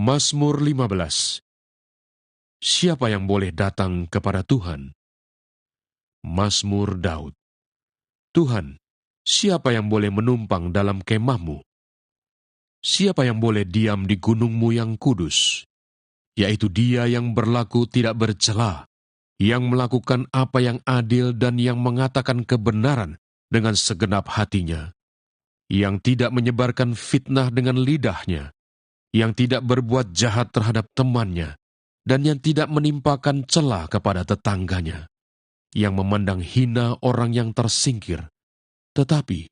Mazmur 15. Siapa yang boleh datang kepada Tuhan? Mazmur Daud. Tuhan, siapa yang boleh menumpang dalam kemahmu? Siapa yang boleh diam di gunungmu yang kudus? Yaitu dia yang berlaku tidak bercela, yang melakukan apa yang adil dan yang mengatakan kebenaran dengan segenap hatinya, yang tidak menyebarkan fitnah dengan lidahnya, yang tidak berbuat jahat terhadap temannya, dan yang tidak menimpakan celah kepada tetangganya, yang memandang hina orang yang tersingkir, tetapi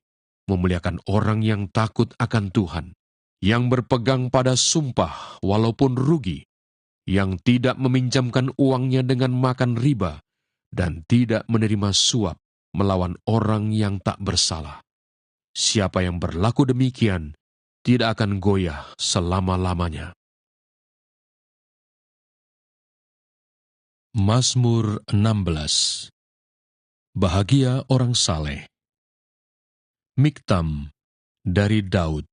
memuliakan orang yang takut akan Tuhan, yang berpegang pada sumpah walaupun rugi, yang tidak meminjamkan uangnya dengan makan riba, dan tidak menerima suap melawan orang yang tak bersalah. Siapa yang berlaku demikian tidak akan goyah selama-lamanya. Mazmur 16. Bahagia orang saleh. Miktam dari Daud.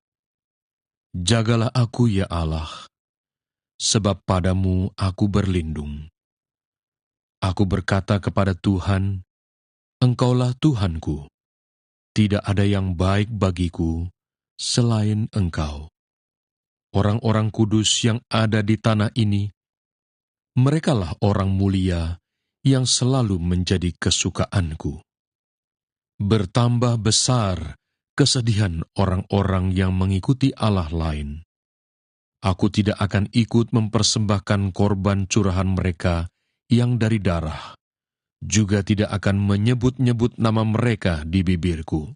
Jagalah aku ya Allah, sebab padamu aku berlindung. Aku berkata kepada Tuhan, Engkaulah Tuhanku, tidak ada yang baik bagiku selain Engkau. Orang-orang kudus yang ada di tanah ini, merekalah orang mulia yang selalu menjadi kesukaanku. Bertambah besar kesedihan orang-orang yang mengikuti Allah lain. Aku tidak akan ikut mempersembahkan korban curahan mereka yang dari darah, juga tidak akan menyebut-nyebut nama mereka di bibirku.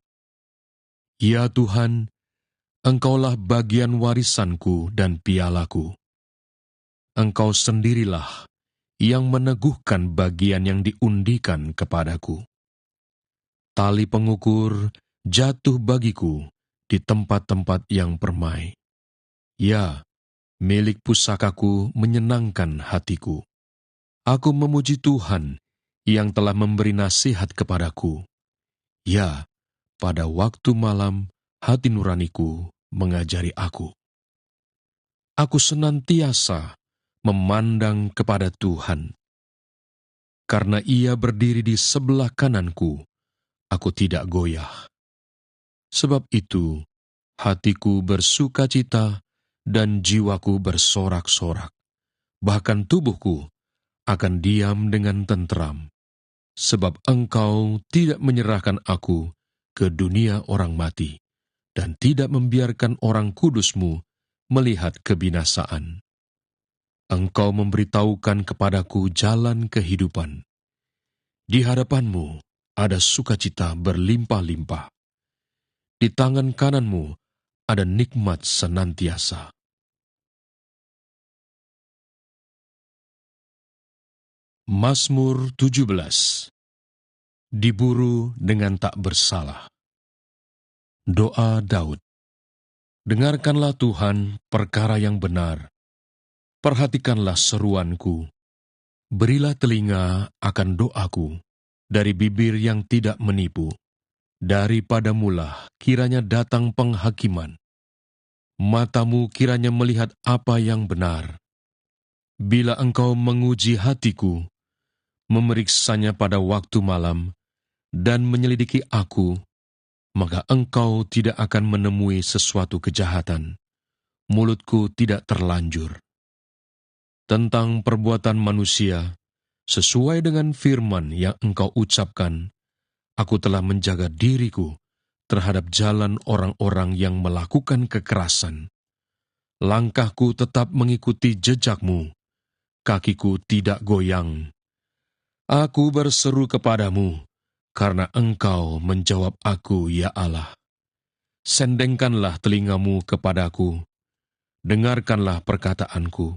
Ya Tuhan, Engkaulah bagian warisanku dan pialaku. Engkau sendirilah yang meneguhkan bagian yang diundikan kepadaku. Tali pengukur jatuh bagiku di tempat-tempat yang permai. Ya, milik pusakaku menyenangkan hatiku. Aku memuji Tuhan yang telah memberi nasihat kepadaku. Ya, pada waktu malam hati nuraniku mengajari aku. Aku senantiasa memandang kepada Tuhan. Karena Ia berdiri di sebelah kananku, aku tidak goyah. Sebab itu, hatiku bersukacita dan jiwaku bersorak-sorak. Bahkan tubuhku akan diam dengan tentram. Sebab Engkau tidak menyerahkan aku ke dunia orang mati, dan tidak membiarkan orang kudus-Mu melihat kebinasaan. Engkau memberitahukan kepadaku jalan kehidupan. Di hadapan-Mu ada sukacita berlimpah-limpah. Di tangan kanan-Mu ada nikmat senantiasa. Mazmur 17. Diburu dengan tak bersalah. Doa Daud. Dengarkanlah Tuhan perkara yang benar. Perhatikanlah seruanku. Berilah telinga akan doaku, dari bibir yang tidak menipu. Daripadamulah kiranya datang penghakiman. Matamu kiranya melihat apa yang benar. Bila Engkau menguji hatiku, memeriksanya pada waktu malam, dan menyelidiki aku, maka Engkau tidak akan menemui sesuatu kejahatan. Mulutku tidak terlanjur. Tentang perbuatan manusia, sesuai dengan firman yang Engkau ucapkan, aku telah menjaga diriku terhadap jalan orang-orang yang melakukan kekerasan. Langkahku tetap mengikuti jejak-Mu, kakiku tidak goyang. Aku berseru kepadamu, karena Engkau menjawab aku, ya Allah. Sendengkanlah telingamu kepadaku, dengarkanlah perkataanku.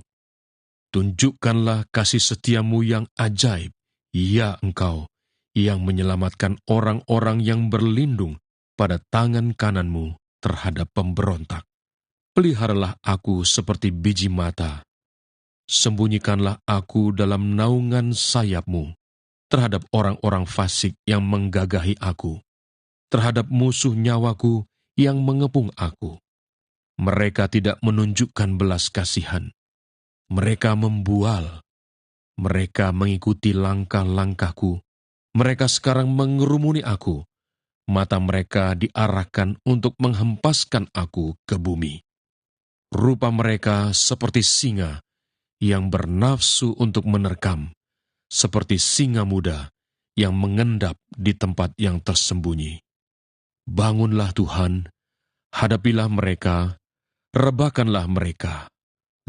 Tunjukkanlah kasih setiamu yang ajaib, ya Engkau, yang menyelamatkan orang-orang yang berlindung pada tangan kananmu terhadap pemberontak. Peliharalah aku seperti biji mata. Sembunyikanlah aku dalam naungan sayapmu terhadap orang-orang fasik yang menggagahi aku, terhadap musuh nyawaku yang mengepung aku. Mereka tidak menunjukkan belas kasihan. Mereka membual. Mereka mengikuti langkah-langkahku. Mereka sekarang mengerumuni aku. Mata mereka diarahkan untuk menghempaskan aku ke bumi. Rupa mereka seperti singa yang bernafsu untuk menerkam, seperti singa muda yang mengendap di tempat yang tersembunyi. Bangunlah Tuhan, hadapilah mereka, rebakanlah mereka,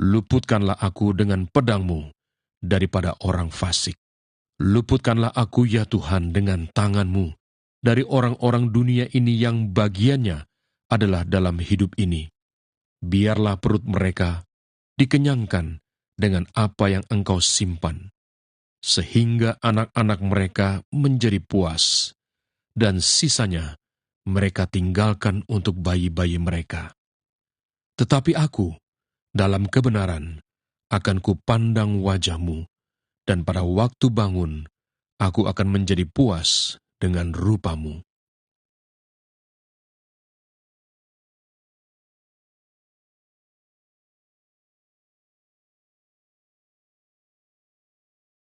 luputkanlah aku dengan pedang-Mu daripada orang fasik. Luputkanlah aku ya Tuhan dengan tangan-Mu dari orang-orang dunia ini yang bagiannya adalah dalam hidup ini. Biarlah perut mereka dikenyangkan dengan apa yang Engkau simpan, sehingga anak-anak mereka menjadi puas, dan sisanya mereka tinggalkan untuk bayi-bayi mereka. Tetapi aku, dalam kebenaran, akan kupandang wajah-Mu, dan pada waktu bangun, aku akan menjadi puas dengan rupa-Mu.